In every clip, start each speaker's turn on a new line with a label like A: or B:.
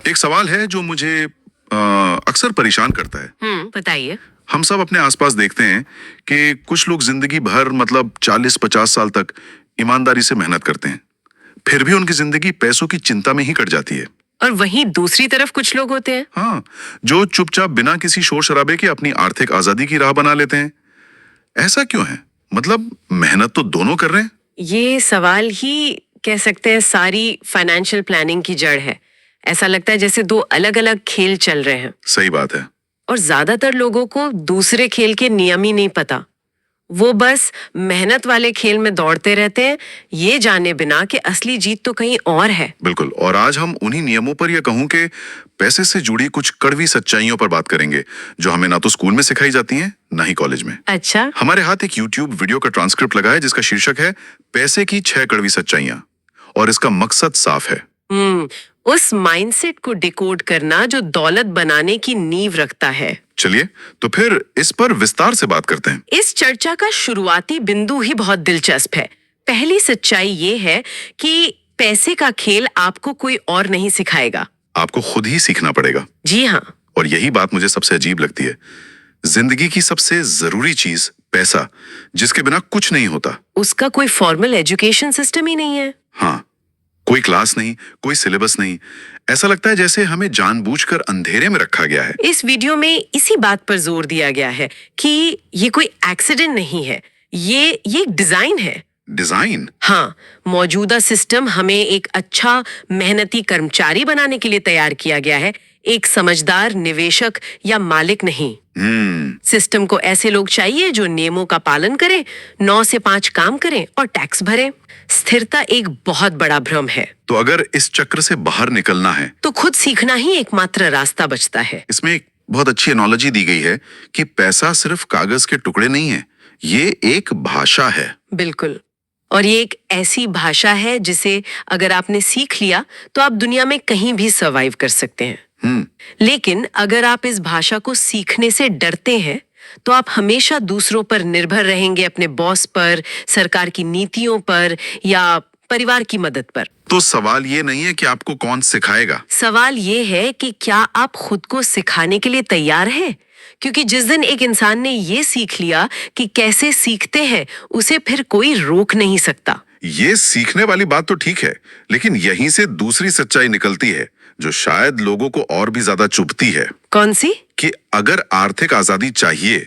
A: एक सवाल है जो मुझे अक्सर परेशान करता है।
B: बताइए।
A: हम सब अपने आसपास देखते हैं कि कुछ लोग जिंदगी भर मतलब 40-50 साल तक ईमानदारी से मेहनत करते हैं, फिर भी उनकी जिंदगी पैसों की चिंता में ही कट जाती है।
B: और वहीं दूसरी तरफ कुछ लोग होते हैं
A: हाँ, जो चुपचाप बिना किसी शोर शराबे के अपनी आर्थिक आजादी की राह बना लेते हैं। ऐसा क्यों है? मतलब मेहनत तो दोनों कर रहे हैं।
B: ये सवाल ही कह सकते हैं सारी फाइनेंशियल प्लानिंग की जड़ है। ऐसा लगता है जैसे दो अलग अलग खेल चल रहे हैं।
A: सही बात है।
B: और ज्यादातर लोगों को दूसरे खेल के नियम ही नहीं पता। वो बस मेहनत वाले खेल में दौड़ते रहते हैं, ये जाने बिना कि असली जीत तो कहीं और है।
A: बिल्कुल, और आज हम उन्हीं नियमों पर, या कहूं कि पैसे से जुड़ी कुछ कड़वी सच्चाइयों पर बात करेंगे, जो हमें ना तो स्कूल में सिखाई जाती हैं, ना ही कॉलेज में।
B: अच्छा।
A: हमारे हाथ एक YouTube वीडियो का ट्रांसक्रिप्ट लगा है जिसका शीर्षक है पैसे की 6 कड़वी सच्चाइयां, और इसका मकसद साफ है।
B: उस माइंडसेट को डिकोड करना जो दौलत बनाने की नींव रखता है।
A: चलिए तो फिर इस पर विस्तार से बात करते हैं।
B: इस चर्चा का शुरुआती बिंदु ही बहुत दिलचस्प है। पहली सच्चाई ये है कि पैसे का खेल आपको कोई और नहीं सिखाएगा,
A: आपको खुद ही सीखना पड़ेगा।
B: जी हाँ।
A: और यही बात मुझे सबसे अजीब लगती है। जिंदगी की सबसे जरूरी चीज पैसा, जिसके बिना कुछ नहीं होता,
B: उसका कोई फॉर्मल एजुकेशन सिस्टम ही नहीं है।
A: हाँ, कोई क्लास नहीं, कोई सिलेबस नहीं। ऐसा लगता है जैसे हमें जानबूझकर अंधेरे में रखा गया है।
B: इस वीडियो में इसी बात पर जोर दिया गया है कि ये कोई एक्सीडेंट नहीं है, ये डिजाइन है।
A: डिजाइन?
B: हाँ, मौजूदा सिस्टम हमें एक अच्छा मेहनती कर्मचारी बनाने के लिए तैयार किया गया है, एक समझदार निवेशक या मालिक नहीं। सिस्टम को ऐसे लोग चाहिए जो नियमों का पालन करें, 9 से 5 काम करें और टैक्स भरें। स्थिरता एक बहुत बड़ा भ्रम है।
A: तो अगर इस चक्र से बाहर निकलना है
B: तो खुद सीखना ही एकमात्र रास्ता बचता है।
A: इसमें एक बहुत अच्छी एनालॉजी दी गई है कि पैसा सिर्फ कागज के टुकड़े नहीं है, ये एक भाषा है।
B: बिल्कुल। और ये एक ऐसी भाषा है जिसे अगर आपने सीख लिया तो आप दुनिया में कहीं भी सर्वाइव कर सकते हैं। लेकिन अगर आप इस भाषा को सीखने से डरते हैं तो आप हमेशा दूसरों पर निर्भर रहेंगे, अपने बॉस पर, सरकार की नीतियों पर या परिवार की मदद पर।
A: तो सवाल ये नहीं है कि आपको कौन सिखाएगा,
B: सवाल ये है कि क्या आप खुद को सिखाने के लिए तैयार हैं? क्योंकि जिस दिन एक इंसान ने ये सीख लिया कि कैसे सीखते हैं, उसे फिर कोई रोक नहीं सकता।
A: ये सीखने वाली बात तो ठीक है, लेकिन यहीं से दूसरी सच्चाई निकलती है जो शायद लोगों को और भी ज्यादा चुभती है।
B: कौन सी?
A: कि अगर आर्थिक आजादी चाहिए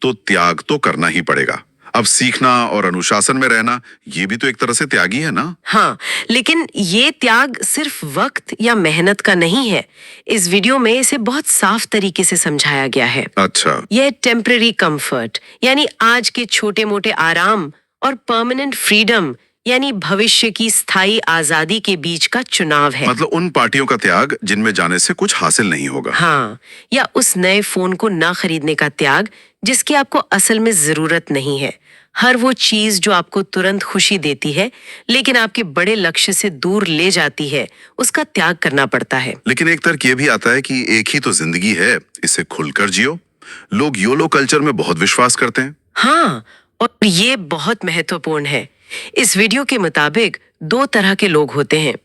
A: तो त्याग तो करना ही पड़ेगा। अब सीखना और अनुशासन में रहना, ये भी तो एक तरह से त्याग ही है ना?
B: हाँ, लेकिन ये त्याग सिर्फ वक्त या मेहनत का नहीं है। इस वीडियो में इसे बहुत साफ तरीके से समझाया गया है।
A: अच्छा।
B: यह टेम्पररी कंफर्ट यानी आज के छोटे मोटे आराम और परमानेंट फ्रीडम यानी भविष्य की स्थायी आजादी के बीच का चुनाव है।
A: मतलब उन पार्टियों का त्याग जिनमें जाने से कुछ हासिल नहीं होगा।
B: हाँ, या उस नए फोन को ना खरीदने का त्याग जिसकी आपको असल में जरूरत नहीं है। हर वो चीज जो आपको तुरंत खुशी देती है लेकिन आपके बड़े लक्ष्य से दूर ले जाती है, उसका त्याग करना पड़ता है।
A: लेकिन एक तर्क ये भी आता है कि एक ही तो जिंदगी है, इसे खुलकर जियो। लोग योलो कल्चर में बहुत विश्वास करते हैं।
B: हाँ, और ये बहुत महत्वपूर्ण है। इस वीडियो के मुताबिक 2 तरह के लोग होते हैं।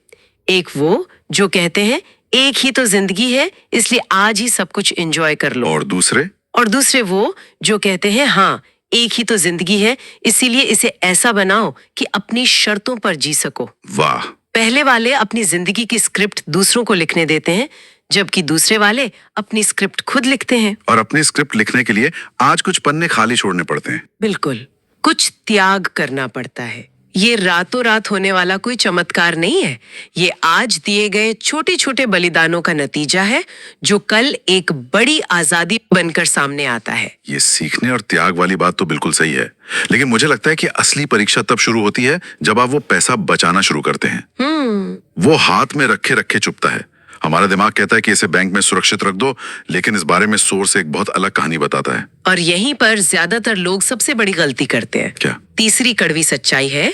B: एक वो जो कहते हैं एक ही तो जिंदगी है, इसलिए आज ही सब कुछ एंजॉय कर लो।
A: और दूसरे
B: वो जो कहते हैं हाँ, एक ही तो जिंदगी है, इसीलिए इसे ऐसा बनाओ कि अपनी शर्तों पर जी सको।
A: वाह।
B: पहले वाले अपनी जिंदगी की स्क्रिप्ट दूसरों को लिखने देते हैं, जबकि दूसरे वाले अपनी स्क्रिप्ट खुद लिखते हैं।
A: और अपनी स्क्रिप्ट लिखने के लिए आज कुछ पन्ने खाली छोड़ने पड़ते हैं।
B: बिल्कुल, कुछ त्याग करना पड़ता है। ये रातों रात होने वाला कोई चमत्कार नहीं है। ये आज दिए गए छोटे छोटे बलिदानों का नतीजा है जो कल एक बड़ी आजादी बनकर सामने आता है।
A: ये सीखने और त्याग वाली बात तो बिल्कुल सही है, लेकिन मुझे लगता है कि असली परीक्षा तब शुरू होती है जब आप वो पैसा बचाना शुरू करते हैं। वो हाथ में रखे रखे चुभता है। हमारा दिमाग कहता है कि इसे बैंक में सुरक्षित रख दो, लेकिन इस बारे में सोर्स एक बहुत अलग कहानी बताता है।
B: और यहीं पर ज्यादातर लोग सबसे बड़ी गलती करते हैं।
A: क्या?
B: तीसरी कड़वी सच्चाई है,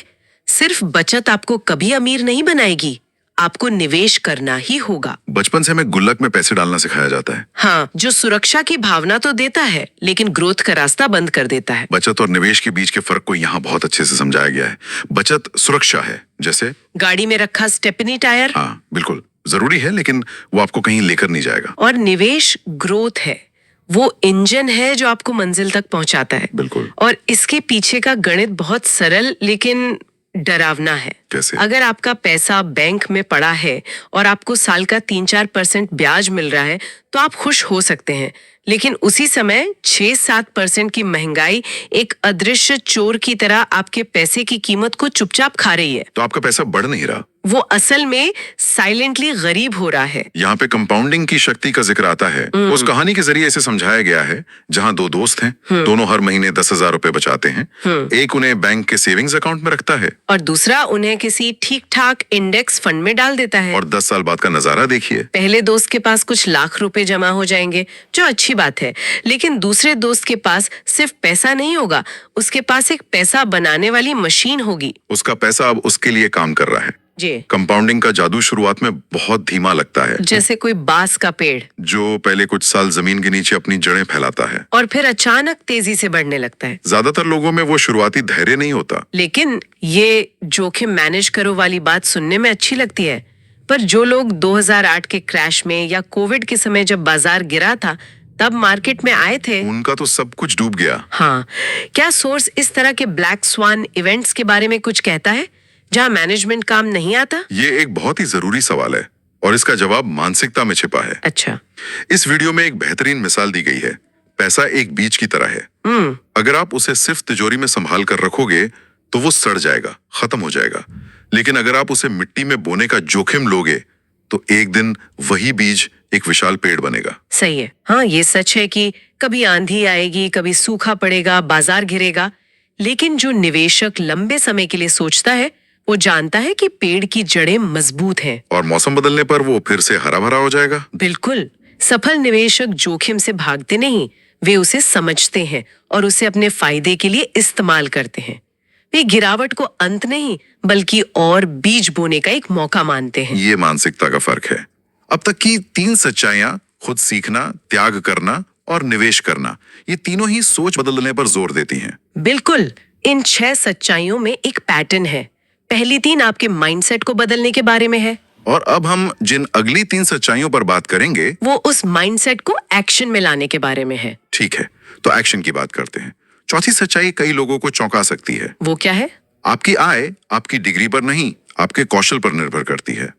B: सिर्फ बचत आपको कभी अमीर नहीं बनाएगी, आपको निवेश करना ही होगा।
A: बचपन से हमें गुल्लक में पैसे डालना सिखाया जाता है।
B: हाँ, जो सुरक्षा की भावना तो देता है लेकिन ग्रोथ का रास्ता बंद कर देता है।
A: बचत और निवेश के बीच के फर्क को यहाँ बहुत अच्छे से समझाया गया है। बचत सुरक्षा है, जैसे
B: गाड़ी में रखा स्टेपनी टायर।
A: हाँ बिल्कुल, जरूरी है, लेकिन वो आपको कहीं लेकर नहीं जाएगा।
B: और निवेश ग्रोथ है, वो इंजन है जो आपको मंजिल तक पहुंचाता है।
A: बिल्कुल।
B: और इसके पीछे का गणित बहुत सरल लेकिन डरावना है।
A: कैसे?
B: अगर आपका पैसा बैंक में पड़ा है और आपको साल का 3-4% ब्याज मिल रहा है तो आप खुश हो सकते हैं, लेकिन उसी समय 6-7% की महंगाई एक अदृश्य चोर की तरह आपके पैसे की कीमत को चुपचाप खा रही है।
A: तो आपका पैसा बढ़ नहीं रहा,
B: वो असल में साइलेंटली गरीब हो रहा है।
A: यहाँ पे कंपाउंडिंग की शक्ति का जिक्र आता है। उस कहानी के जरिए इसे समझाया गया है, जहाँ दो दोस्त हैं, दोनों हर महीने 10,000 रुपए बचाते हैं। एक उन्हें बैंक के सेविंग्स अकाउंट में रखता है
B: और दूसरा उन्हें किसी ठीक ठाक इंडेक्स फंड में डाल देता है।
A: और 10 साल बाद का नजारा देखिए।
B: पहले दोस्त के पास कुछ लाख रुपए जमा हो जाएंगे, जो अच्छी बात है, लेकिन दूसरे दोस्त के पास सिर्फ पैसा नहीं होगा, उसके पास एक पैसा बनाने वाली मशीन होगी।
A: उसका पैसा अब उसके लिए काम कर रहा है।
B: जी।
A: कंपाउंडिंग का जादू शुरुआत में बहुत धीमा लगता है,
B: जैसे कोई बांस का पेड़
A: जो पहले कुछ साल जमीन के नीचे अपनी जड़ें फैलाता है
B: और फिर अचानक तेजी से बढ़ने लगता है।
A: ज्यादातर लोगों में वो शुरुआती धैर्य नहीं होता।
B: लेकिन ये जोखिम मैनेज करो वाली बात सुनने में अच्छी लगती है, पर जो लोग 2008 के क्रैश में या कोविड के समय जब बाजार गिरा था तब मार्केट में आए थे,
A: उनका तो सब कुछ डूब गया।
B: हाँ, क्या सोर्स इस तरह के ब्लैक स्वान इवेंट्स के बारे में कुछ कहता है जहाँ मैनेजमेंट काम नहीं आता?
A: ये एक बहुत ही जरूरी सवाल है और इसका जवाब मानसिकता में छिपा है।
B: अच्छा।
A: इस वीडियो में एक बेहतरीन मिसाल दी गई है। पैसा एक बीज की तरह है। अगर आप उसे सिर्फ तिजोरी में संभाल कर रखोगे तो वो सड़ जाएगा, खत्म हो जाएगा। लेकिन अगर आप उसे मिट्टी में बोने का जोखिम लोगे तो एक दिन वही बीज एक विशाल पेड़ बनेगा।
B: सही है। हाँ, ये सच है कि कभी आंधी आएगी, कभी सूखा पड़ेगा, बाजार गिरेगा, लेकिन जो निवेशक लंबे समय के लिए सोचता है वो जानता है कि पेड़ की जड़ें मजबूत हैं
A: और मौसम बदलने पर वो फिर से हरा भरा हो जाएगा।
B: बिल्कुल। सफल निवेशक जोखिम से भागते नहीं, वे उसे समझते हैं और उसे अपने फायदे के लिए इस्तेमाल करते हैं। वे गिरावट को अंत नहीं बल्कि और बीज बोने का एक मौका मानते हैं।
A: ये मानसिकता का फर्क है। अब तक की 3 सच्चाइयां, खुद सीखना, त्याग करना और निवेश करना, ये तीनों ही सोच बदलने पर जोर देती हैं।
B: बिल्कुल। इन 6 सच्चाइयों में एक पैटर्न है। पहली 3 आपके माइंडसेट को बदलने के बारे में है
A: और अब हम जिन अगली 3 सच्चाइयों पर बात करेंगे
B: वो उस माइंडसेट को एक्शन में लाने के बारे में है।
A: ठीक है, तो एक्शन की बात करते हैं। चौथी सच्चाई कई लोगों को चौंका सकती है।
B: वो क्या है?
A: आपकी आय आपकी डिग्री पर नहीं, आपके कौशल पर निर्भर करती है।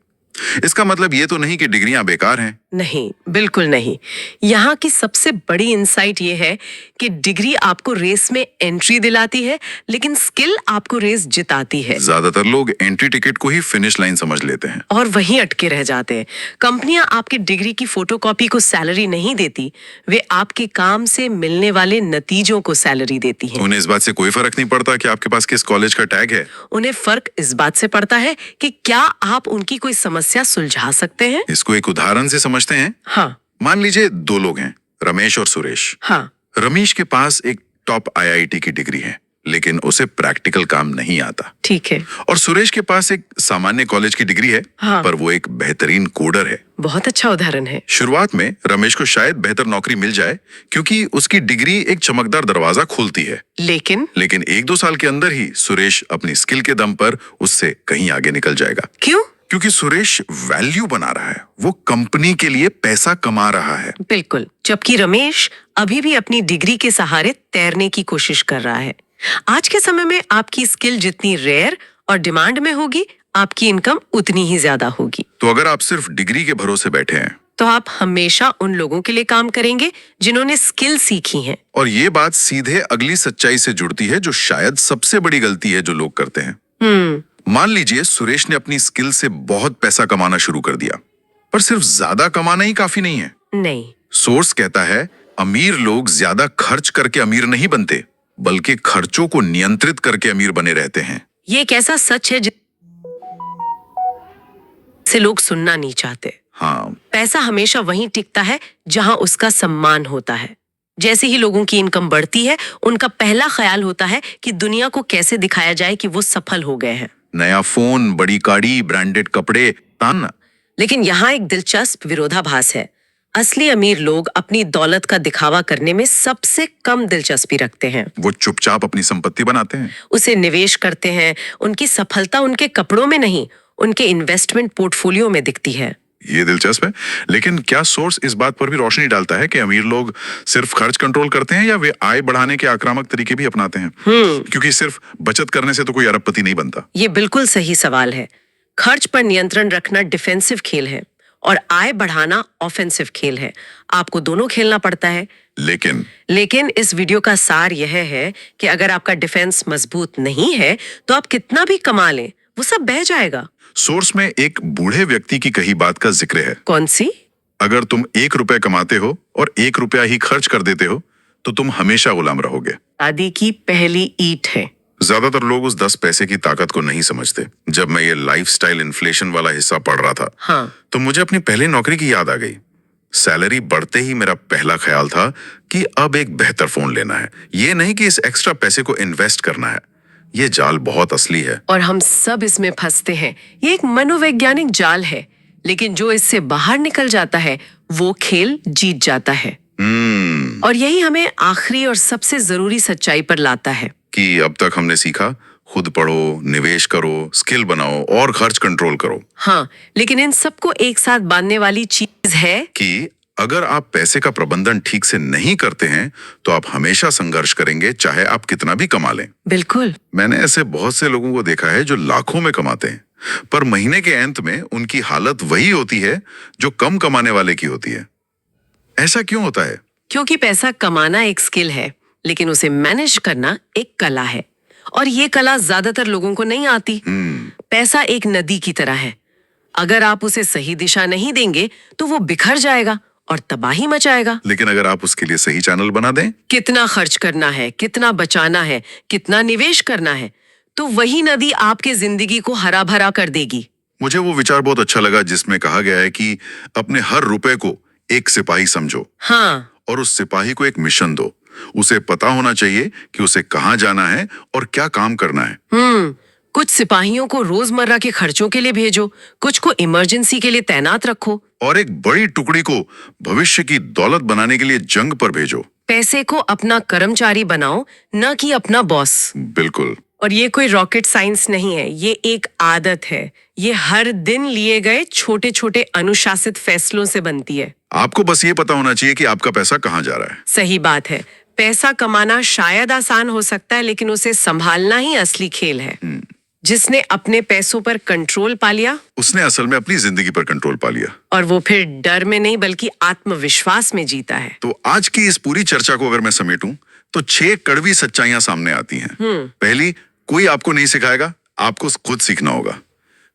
A: इसका मतलब ये तो नहीं कि डिग्रियां बेकार हैं।
B: नहीं, बिल्कुल नहीं। यहाँ की सबसे बड़ी इंसाइट ये है कि डिग्री आपको रेस में एंट्री दिलाती है, लेकिन स्किल आपको रेस जिताती है।
A: ज्यादातर लोग एंट्री टिकट को ही फिनिश लाइन समझ लेते हैं
B: और वहीं अटके रह जाते हैं। कंपनियां आपकी डिग्री की फोटोकॉपी को सैलरी नहीं देती, वे आपके काम से मिलने वाले नतीजों को सैलरी देती हैं।
A: उन्हें इस बात से कोई फर्क नहीं पड़ता कि आपके पास किस कॉलेज का टैग है।
B: उन्हें फर्क इस बात से पड़ता है कि क्या आप उनकी कोई समस्या सुलझा सकते हैं।
A: इसको एक उदाहरण से समझते हैं।
B: हाँ।
A: मान लीजिए 2 लोग हैं, रमेश और सुरेश।
B: हाँ।
A: रमेश के पास एक टॉप IIT की डिग्री है, लेकिन उसे प्रैक्टिकल काम नहीं आता।
B: ठीक है।
A: और सुरेश के पास एक सामान्य कॉलेज की डिग्री है,
B: हाँ।
A: पर वो एक बेहतरीन कोडर है।
B: बहुत अच्छा उदाहरण है।
A: शुरुआत में रमेश को शायद बेहतर नौकरी मिल जाए क्योंकि उसकी डिग्री एक चमकदार दरवाजा खोलती है,
B: लेकिन
A: 1-2 साल के अंदर ही सुरेश अपनी स्किल के दम पर उससे कहीं आगे निकल जाएगा।
B: क्यों?
A: क्योंकि सुरेश वैल्यू बना रहा है, वो कंपनी के लिए पैसा कमा रहा है।
B: बिल्कुल। जबकि रमेश अभी भी अपनी डिग्री के सहारे तैरने की कोशिश कर रहा है। आज के समय में आपकी स्किल जितनी रेयर और डिमांड में होगी, आपकी इनकम उतनी ही ज्यादा होगी।
A: तो अगर आप सिर्फ डिग्री के भरोसे बैठे हैं
B: तो आप हमेशा उन लोगों के लिए काम करेंगे जिन्होंने स्किल सीखी है।
A: और ये बात सीधे अगली सच्चाई से जुड़ती है, जो शायद सबसे बड़ी गलती है जो लोग करते हैं। मान लीजिए सुरेश ने अपनी स्किल से बहुत पैसा कमाना शुरू कर दिया, पर सिर्फ ज्यादा कमाना ही काफी नहीं है।
B: नहीं।
A: सोर्स कहता है अमीर लोग ज्यादा खर्च करके अमीर नहीं बनते, बल्कि खर्चों को नियंत्रित करके अमीर बने रहते हैं।
B: ये एक ऐसा सच है जिसे लोग सुनना नहीं चाहते।
A: हाँ।
B: पैसा हमेशा वहीं टिकता है जहां उसका सम्मान होता है। जैसे ही लोगों की इनकम बढ़ती है, उनका पहला ख्याल होता है कि दुनिया को कैसे दिखाया जाए कि वो सफल हो गए हैं।
A: नया फोन, बड़ी गाड़ी, ब्रांडेड कपड़े, ताना।
B: लेकिन यहाँ एक दिलचस्प विरोधाभास है। असली अमीर लोग अपनी दौलत का दिखावा करने में सबसे कम दिलचस्पी रखते हैं।
A: वो चुपचाप अपनी संपत्ति बनाते हैं,
B: उसे निवेश करते हैं। उनकी सफलता उनके कपड़ों में नहीं, उनके इन्वेस्टमेंट पोर्टफोलियो में दिखती है।
A: ये दिलचस्प है। लेकिन क्या सोर्स इस बात पर भी रोशनी डालता है कि अमीर लोग सिर्फ खर्च कंट्रोल करते हैं या वे आय बढ़ाने के आक्रामक तरीके भी अपनाते हैं? क्योंकि सिर्फ बचत करने से तो कोई अरबपति नहीं बनता।
B: ये बिल्कुल सही सवाल है। खर्च पर नियंत्रण रखना डिफेंसिव खेल है और आय बढ़ाना ऑफेंसिव खेल है। आपको दोनों खेलना पड़ता है। लेकिन इस वीडियो का सार यह है कि अगर आपका डिफेंस मजबूत नहीं है तो आप कितना भी कमा लें, वो सब बह जाएगा।
A: सोर्स में एक बूढ़े व्यक्ति की कही बात का जिक्र है।
B: कौन सी?
A: अगर तुम 1 रुपए कमाते हो और 1 रुपया ही खर्च कर देते हो तो तुम हमेशा गुलाम रहोगे।
B: आदि की पहली ईंट है।
A: ज्यादातर लोग उस 10 पैसे की ताकत को नहीं समझते। जब मैं ये लाइफस्टाइल इन्फ्लेशन वाला हिस्सा पढ़ रहा था, तो मुझे अपनी पहली नौकरी की याद आ गई। सैलरी बढ़ते ही मेरा पहला ख्याल था कि अब एक बेहतर फोन लेना है। ये नहीं कि इस एक्स्ट्रा पैसे को इन्वेस्ट करना है। ये जाल बहुत असली है
B: और हम सब इसमें फंसते हैं। ये एक मनोवैज्ञानिक जाल है, लेकिन जो इससे बाहर निकल जाता है वो खेल जीत जाता है। और यही हमें आखिरी और सबसे जरूरी सच्चाई पर लाता है
A: कि अब तक हमने सीखा, खुद पढ़ो, निवेश करो, स्किल बनाओ और खर्च कंट्रोल करो।
B: हाँ, लेकिन इन सबको एक साथ बांधने वाली चीज है
A: कि अगर आप पैसे का प्रबंधन ठीक से नहीं करते हैं तो आप हमेशा संघर्ष करेंगे, चाहे आप कितना भी कमा लें।
B: बिल्कुल।
A: मैंने ऐसे बहुत से लोगों को देखा है जो लाखों में कमाते हैं, पर महीने के अंत में उनकी हालत वही होती है जो कम कमाने वाले की होती है। ऐसा क्यों होता है?
B: क्योंकि पैसा कमाना एक स्किल है, लेकिन उसे मैनेज करना एक कला है, और ये कला ज्यादातर लोगों को नहीं आती। पैसा एक नदी की तरह है। अगर आप उसे सही दिशा नहीं देंगे तो वो बिखर जाएगा और तबाही मचाएगा।
A: लेकिन अगर आप उसके लिए सही चैनल बना दें,
B: कितना खर्च करना है, कितना बचाना है, कितना निवेश करना है, तो वही नदी आपके जिंदगी को हरा भरा कर देगी।
A: मुझे वो विचार बहुत अच्छा लगा जिसमें कहा गया है कि अपने हर रुपए को एक सिपाही समझो।
B: हाँ।
A: और उस सिपाही को एक मिशन दो। उसे पता होना चाहिए कि उसे कहाँ जाना है और क्या काम करना है।
B: कुछ सिपाहियों को रोजमर्रा के खर्चों के लिए भेजो, कुछ को इमरजेंसी के लिए तैनात रखो,
A: और एक बड़ी टुकड़ी को भविष्य की दौलत बनाने के लिए जंग पर भेजो।
B: पैसे को अपना कर्मचारी बनाओ, न कि अपना बॉस।
A: बिल्कुल।
B: और ये कोई रॉकेट साइंस नहीं है, ये एक आदत है। ये हर दिन लिए गए छोटे छोटे अनुशासित फैसलों से बनती है।
A: आपको बस ये पता होना चाहिए कि आपका पैसा कहाँ जा रहा है।
B: सही बात है। पैसा कमाना शायद आसान हो सकता है, लेकिन उसे संभालना ही असली खेल है। जिसने अपने पैसों पर कंट्रोल पा लिया,
A: उसने असल में अपनी जिंदगी पर कंट्रोल पा लिया।
B: और वो फिर डर में नहीं बल्कि आत्मविश्वास में जीता है।
A: तो आज की इस पूरी चर्चा को अगर मैं समेटूं तो 6 कड़वी सच्चाइयां सामने आती हैं। पहली, कोई आपको नहीं सिखाएगा, आपको खुद सीखना होगा।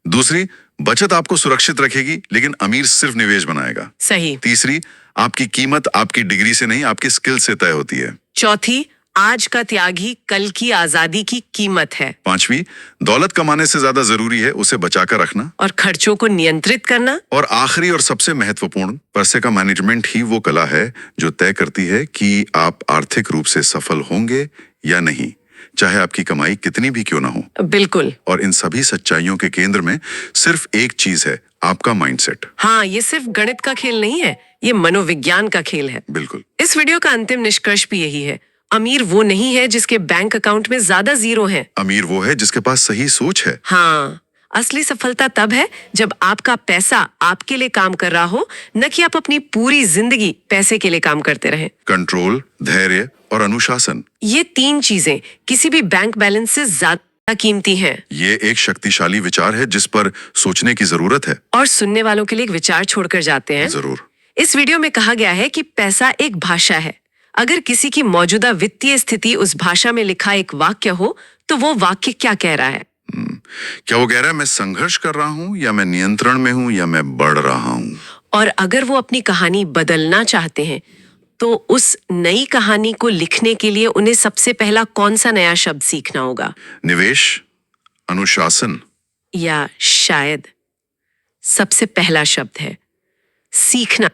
A: दूसरी, बचत आपको सुरक्षित रखेगी, लेकिन अमीर सिर्फ निवेश बनाएगा।
B: सही।
A: तीसरी, आपकी कीमत आपकी डिग्री से नहीं, आपकी स्किल से तय होती है।
B: चौथी, आज का त्यागी कल की आजादी की कीमत है।
A: पांचवी, दौलत कमाने से ज्यादा जरूरी है उसे बचाकर रखना
B: और खर्चों को नियंत्रित करना।
A: और आखिरी और सबसे महत्वपूर्ण, पैसे का मैनेजमेंट ही वो कला है जो तय करती है कि आप आर्थिक रूप से सफल होंगे या नहीं, चाहे आपकी कमाई कितनी भी क्यों ना हो।
B: बिल्कुल।
A: और इन सभी सच्चाइयों के केंद्र में सिर्फ एक चीज है, आपका माइंडसेट।
B: हाँ, ये सिर्फ गणित का खेल नहीं है, ये मनोविज्ञान का खेल है।
A: बिल्कुल।
B: इस वीडियो का अंतिम निष्कर्ष भी यही है। अमीर वो नहीं है जिसके बैंक अकाउंट में ज्यादा जीरो हैं।
A: अमीर वो है जिसके पास सही सोच है।
B: हाँ, असली सफलता तब है जब आपका पैसा आपके लिए काम कर रहा हो, न कि आप अपनी पूरी जिंदगी पैसे के लिए काम करते रहें।
A: कंट्रोल, धैर्य और अनुशासन,
B: ये 3 चीजें किसी भी बैंक बैलेंस से ज्यादा कीमती हैं।
A: ये एक शक्तिशाली विचार है जिस पर सोचने की जरूरत है।
B: और सुनने वालों के लिए एक विचार छोड़कर जाते हैं।
A: जरूर।
B: इस वीडियो में कहा गया है कि पैसा एक भाषा है। अगर किसी की मौजूदा वित्तीय स्थिति उस भाषा में लिखा एक वाक्य हो, तो वो वाक्य क्या कह रहा है?
A: क्या वो कह रहा है मैं संघर्ष कर रहा हूँ, या मैं नियंत्रण में हूँ, या मैं बढ़ रहा हूँ?
B: और अगर वो अपनी कहानी बदलना चाहते हैं, तो उस नई कहानी को लिखने के लिए उन्हें सबसे पहला कौन सा नया शब्द सीखना होगा?
A: निवेश, अनुशासन,
B: या शायद सबसे पहला शब्द है सीखना।